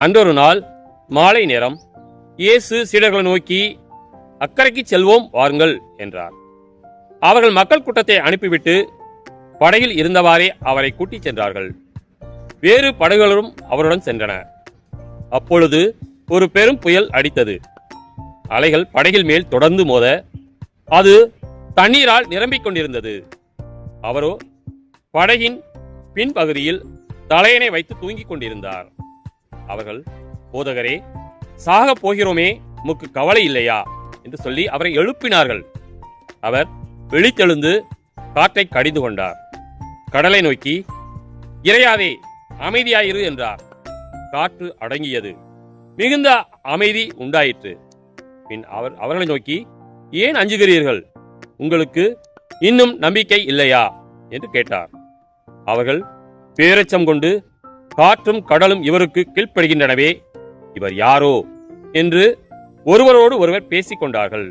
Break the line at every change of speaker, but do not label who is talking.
அன்றொரு நாள் மாலை நேரம் இயேசு சீடர்களை நோக்கி, அக்கறைக்கு செல்வோம் வாருங்கள் என்றார். அவர்கள் மக்கள் கூட்டத்தை அனுப்பிவிட்டு படகில் இருந்தவாறே அவரை கூட்டிச் சென்றார்கள். வேறு படகுகளும் அவருடன் சென்றன. அப்பொழுது ஒரு பெரும் புயல் அடித்தது. அலைகள் படகில் மேல் தொடர்ந்து மோத அது தண்ணீரால் நிரம்பிக் கொண்டிருந்தது. அவரோ படகின் பின்பகுதியில் தலையணை வைத்து தூங்கிக் கொண்டிருந்தார். அவர்கள், போதகரே, சாக போகிறோமே, உமக்கு கவலை இல்லையா என்று சொல்லி அவரை எழுப்பினார்கள். அவர் விழித்தெழுந்து காற்றை கடிந்து கொண்டார். கடலை நோக்கி, இறையாதே, அமைதியாயிரு என்றார். காற்று அடங்கியது. மிகுந்த அமைதி உண்டாயிற்று. பின் அவர் அவர்களை நோக்கி, ஏன் அஞ்சுகிறீர்கள்? உங்களுக்கு இன்னும் நம்பிக்கை இல்லையா என்று கேட்டார். அவர்கள் பேரச்சம் கொண்டு, காற்றும் கடலும் இவருக்கு கீழ்ப்படுகின்றனவே, இவர் யாரோ என்று ஒருவரோடு ஒருவர் பேசிக் கொண்டார்கள்.